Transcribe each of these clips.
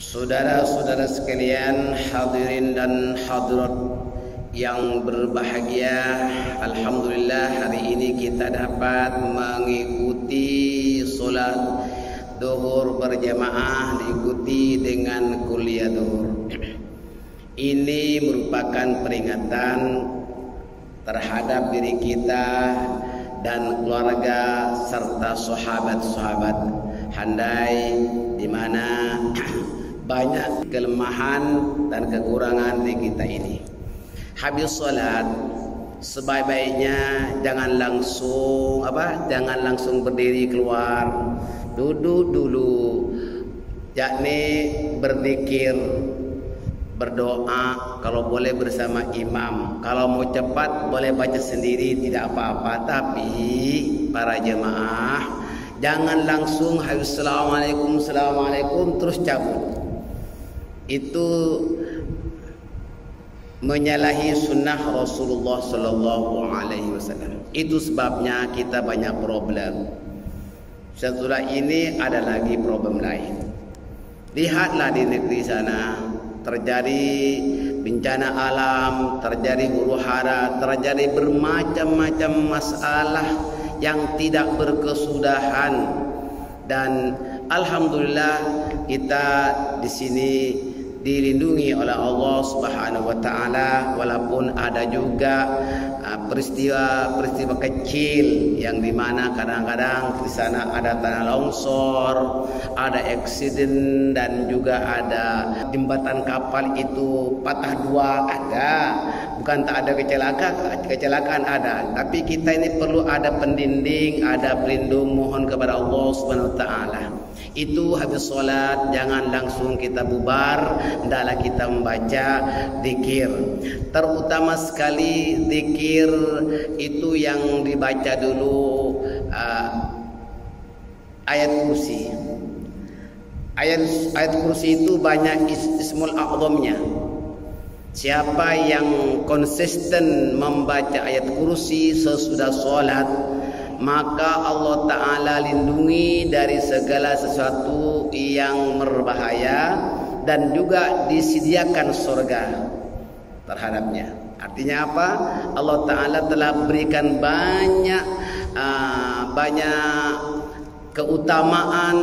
Saudara-saudara sekalian, hadirin dan hadirat yang berbahagia, alhamdulillah hari ini kita dapat mengikuti solat zuhur berjamaah, diikuti dengan kuliah zuhur. Ini merupakan peringatan terhadap diri kita dan keluarga serta sahabat-sahabat handai, di mana banyak kelemahan dan kekurangan di kita ini. Habis salat sebaik-baiknya jangan langsung berdiri keluar, duduk dulu, yakni berzikir, berdoa, kalau boleh bersama imam. Kalau mau cepat boleh baca sendiri, tidak apa-apa. Tapi para jemaah jangan langsung assalamualaikum terus cabut. Itu menyalahi sunnah Rasulullah Sallallahu Alaihi Wasallam. Itu sebabnya kita banyak problem. Setelah ini ada lagi problem lain. Lihatlah di negeri sana terjadi bencana alam, terjadi huru-hara, terjadi bermacam-macam masalah yang tidak berkesudahan, dan alhamdulillah kita di sini dilindungi oleh Allah Subhanahu wa taala, walaupun ada juga peristiwa kecil yang dimana kadang-kadang di sana ada tanah longsor, ada eksiden, dan juga ada jembatan kapal itu patah dua, ada. Bukan tak ada kecelakaan ada, tapi kita ini perlu ada pendinding, ada pelindung, mohon kepada Allah Subhanahu wa taala. Itu habis solat jangan langsung kita bubar, hendaklah kita membaca zikir. Terutama sekali zikir itu yang dibaca dulu ayat kursi. Ayat kursi itu banyak ismul a'zamnya. Siapa yang konsisten membaca ayat kursi sesudah solat, maka Allah Ta'ala lindungi dari segala sesuatu yang berbahaya, dan juga disediakan surga terhadapnya. Artinya apa? Allah Ta'ala telah berikan banyak keutamaan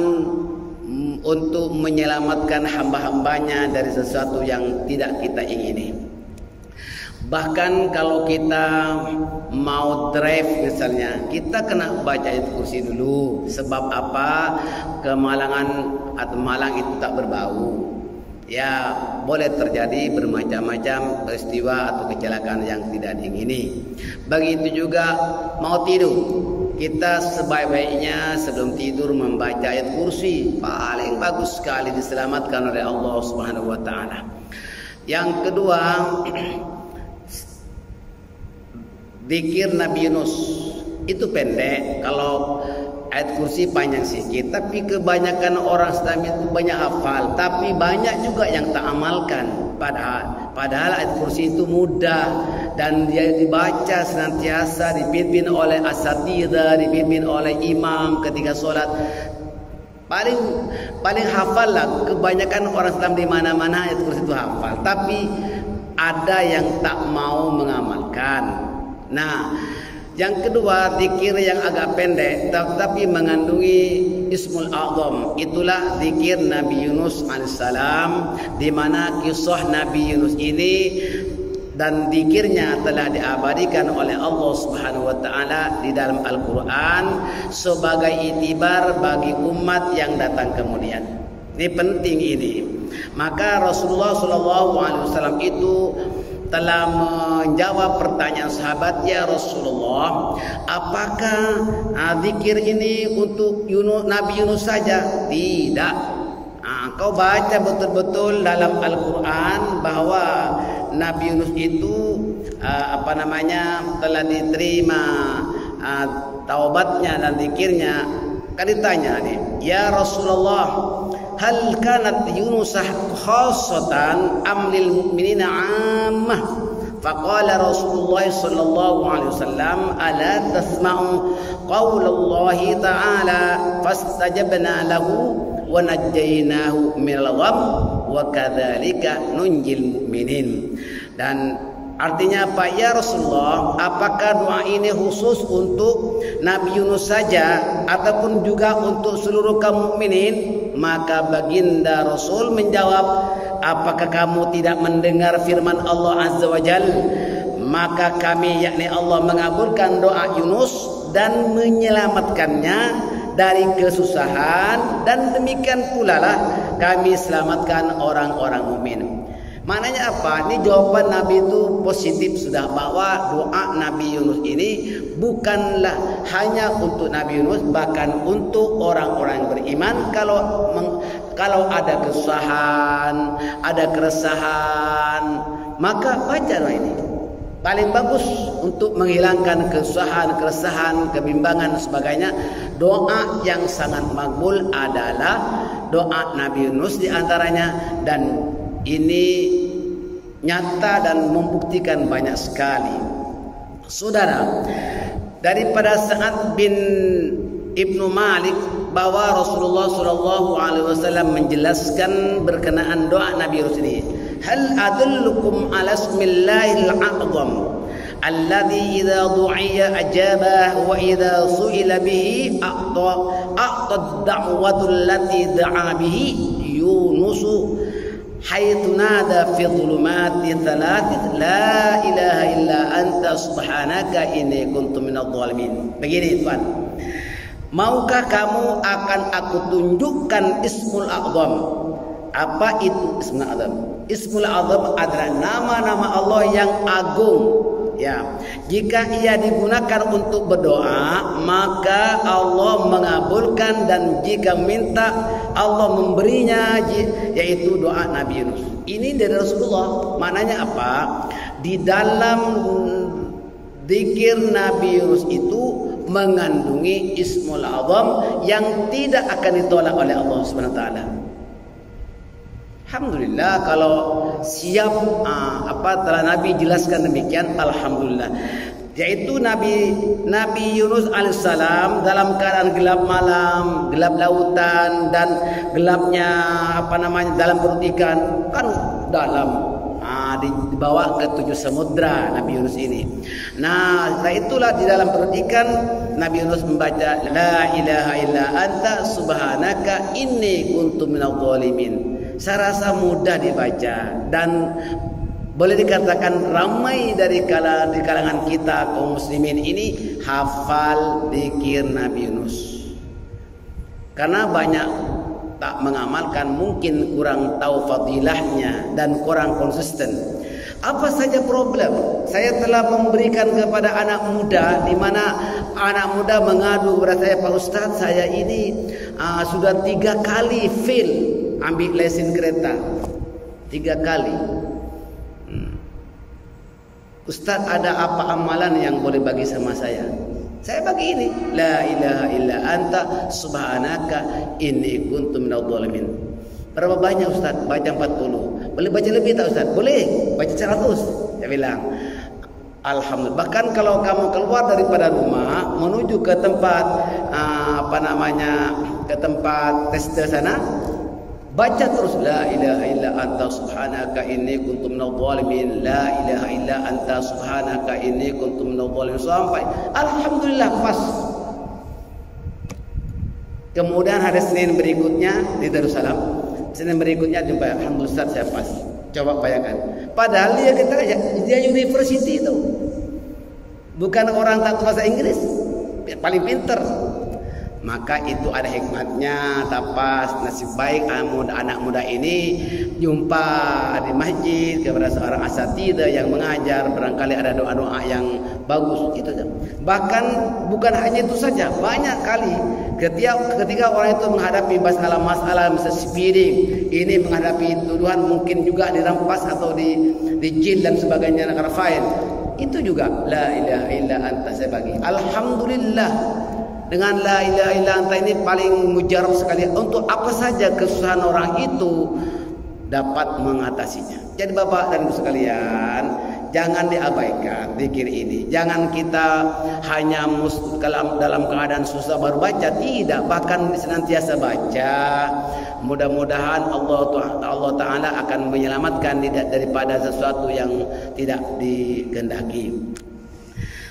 untuk menyelamatkan hamba-hambanya dari sesuatu yang tidak kita ingini. Bahkan kalau kita mau drive misalnya, kita kena baca ayat kursi dulu. Sebab apa? Kemalangan atau malang itu tak berbau. Ya, boleh terjadi bermacam-macam peristiwa atau kecelakaan yang tidak diingini. Begitu juga mau tidur, kita sebaik-baiknya sebelum tidur membaca ayat kursi. Paling bagus sekali, diselamatkan oleh Allah Subhanahu wa taala. Yang kedua, zikir Nabi Yunus itu pendek. Kalau ayat kursi panjang sedikit, tapi kebanyakan orang Islam itu banyak hafal, tapi banyak juga yang tak amalkan. Padahal ayat kursi itu mudah dan dia dibaca senantiasa, dipimpin oleh asatidzah, dipimpin oleh imam ketika solat. Paling hafal lah. Kebanyakan orang Islam di mana-mana ayat kursi itu hafal, tapi ada yang tak mau mengamalkan. Nah, yang kedua, zikir yang agak pendek tetapi mengandungi ismul a'zam. Itulah zikir Nabi Yunus alaihissalam, di mana kisah Nabi Yunus ini dan zikirnya telah diabadikan oleh Allah Subhanahu wa taala di dalam Al-Qur'an sebagai itibar bagi umat yang datang kemudian. Ini penting ini. Maka Rasulullah SAW itu telah menjawab pertanyaan sahabat, ya Rasulullah, apakah zikir ini untuk Nabi Yunus saja? Tidak. Kau baca betul-betul dalam Al-Quran bahwa Nabi Yunus itu telah diterima taubatnya dan zikirnya. Kan ditanya nih, ya Rasulullah, hal kanat Yunus khassatan am lil mu'minina 'ammah? Faqala Rasulullah sallallahu alaihi wasallam, ala tasma'u qaulallahi ta'ala fastajabna lahu wa najjaynahu minal gham wa kadzalika nunjil mu'minin. Dan artinya apa ya Rasulullah? Apakah doa ini khusus untuk Nabi Yunus saja ataupun juga untuk seluruh kaum mukminin? Maka baginda Rasul menjawab, apakah kamu tidak mendengar firman Allah Azza wa Jal? Maka kami, yakni Allah, mengabulkan doa Yunus dan menyelamatkannya dari kesusahan, dan demikian pula lah kami selamatkan orang-orang mukmin. Maknanya apa? Ini jawaban Nabi itu positif sudah, bahwa doa Nabi Yunus ini bukanlah hanya untuk Nabi Yunus, bahkan untuk orang-orang beriman. Kalau ada kesusahan, ada keresahan, maka baca doa ini. Paling bagus untuk menghilangkan kesusahan, keresahan, kebimbangan dan sebagainya. Doa yang sangat makbul adalah doa Nabi Yunus di antaranya, dan ini nyata dan membuktikan banyak sekali. Saudara, daripada Sa'ad bin Ibnu Malik bahwa Rasulullah SAW menjelaskan berkenaan doa Nabi Yunus ini. Hal adullukum ala ismillahil a'zam alladhi idza du'iya ajaba wa idza su'ila bihi a'ta ad-da'watu allati da'a bihi Yunusu haitsu nada fi dhulumati thalath la ilaha illa anta subhanaka inni kuntu minadh dhalimin. Begini Tuhan, maukah kamu akan aku tunjukkan Ismul A'zam? Apa itu Ismul A'zam? Ismul A'zam adalah nama-nama Allah yang agung. Ya, jika ia digunakan untuk berdoa, maka Allah mengabulkan, dan jika minta Allah memberinya, yaitu doa Nabi Yunus. Ini dari Rasulullah. Maknanya apa? Di dalam zikir Nabi Yunus itu mengandungi Ismul A'zam yang tidak akan ditolak oleh Allah Subhanahu wa taala. Alhamdulillah kalau siap telah Nabi jelaskan demikian, alhamdulillah. Yaitu Nabi Yunus alaihissalam dalam keadaan gelap malam, gelap lautan, dan gelapnya dalam perut ikan, kan dalam dibawa ke 7 samudra Nabi Yunus ini. Nah, setelah itulah di dalam perut ikan Nabi Yunus membaca la ilaha illa anta subhanaka inni kuntu minadh dhalimin. Saya rasa mudah dibaca, dan boleh dikatakan ramai dari kalangan kita kaum muslimin ini hafal zikir Nabi Yunus. Karena banyak tak mengamalkan, mungkin kurang tahu fadilahnya dan kurang konsisten. Apa saja problem? Saya telah memberikan kepada anak muda, di mana anak muda mengadu kepada saya, Pak Ustadz, saya ini sudah 3 kali fail ambil lesen kereta, 3 kali. Ustaz, ada apa amalan yang boleh bagi sama saya? Saya bagi ini, la ilaha illa anta subhanaka inni kuntu minadh dhalimin. Berapa banyak Ustaz? Baca 40. Boleh baca lebih tak Ustaz? Boleh, baca 100. Saya bilang, alhamdulillah. Bahkan kalau kamu keluar daripada rumah menuju ke tempat ke tempat tester sana, baca terus la ilaha illa anta subhanaka inni kuntu minadh dhalimin, la ilaha illa anta subhanaka inni kuntu minadh dhalimin, sampai alhamdulillah pas. Kemudian hari Senin berikutnya di Darussalam, Senin berikutnya jumpa, alhamdulillah saya pas. Coba bayangkan, padahal dia university itu, bukan orang tak bahasa Inggris, paling pinter. Maka itu ada hikmatnya. Tapas nasib baik anak muda ini jumpa di masjid kepada seorang asatidzah yang mengajar, barangkali ada doa-doa yang bagus itu. Bahkan bukan hanya itu saja, banyak kali ketika orang itu menghadapi masalah speeding, ini menghadapi tuduhan mungkin juga dirampas atau di jil dan sebagainya, negara file, itu juga la ilaha illa anta saya bagi. Alhamdulillah, dengan la ilaha illa anta ini paling mujarab sekali untuk apa saja kesusahan orang itu dapat mengatasinya. Jadi Bapak dan Ibu sekalian, jangan diabaikan zikir ini. Jangan kita hanya dalam keadaan susah baru baca, tidak, bahkan senantiasa baca. Mudah-mudahan Allah Ta'ala akan menyelamatkan daripada sesuatu yang tidak dikehendaki.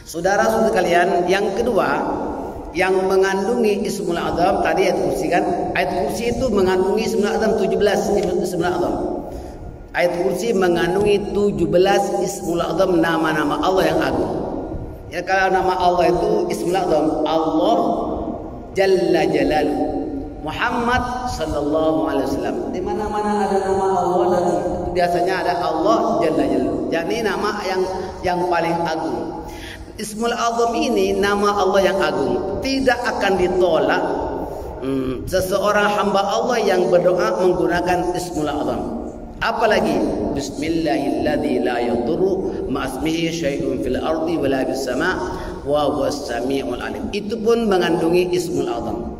Saudara-saudara kalian, yang kedua yang mengandungi Ismul Azam tadi ayat kursi kan? Ayat kursi itu mengandungi Ismul Azam 17 Ismul Azam. Ayat kursi mengandungi 17 Ismul Azam, nama-nama Allah yang agung. Ya, kalau nama Allah itu Ismul Azam, Allah Jalla Jalaluhu, Muhammad sallallahu alaihi wasallam. Di mana-mana ada nama Allah dan biasanya ada Allah Jalla Jalaluhu. Jadi nama yang paling agung. Ismul Azam ini nama Allah yang agung, tidak akan ditolak seseorang hamba Allah yang berdoa menggunakan Ismul Azam. Apalagi Bismillahilladzi la yadurru ma'asmihi syai'un fil ardi wala bis sama' wa huwas sami'ul alim. Itu pun mengandungi Ismul Azam.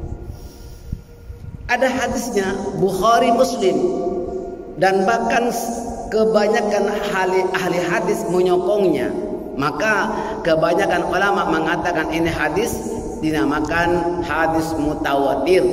Ada hadisnya Bukhari, Muslim, dan bahkan kebanyakan ahli hadis menyokongnya. Maka kebanyakan ulama mengatakan ini hadis dinamakan hadis mutawatir.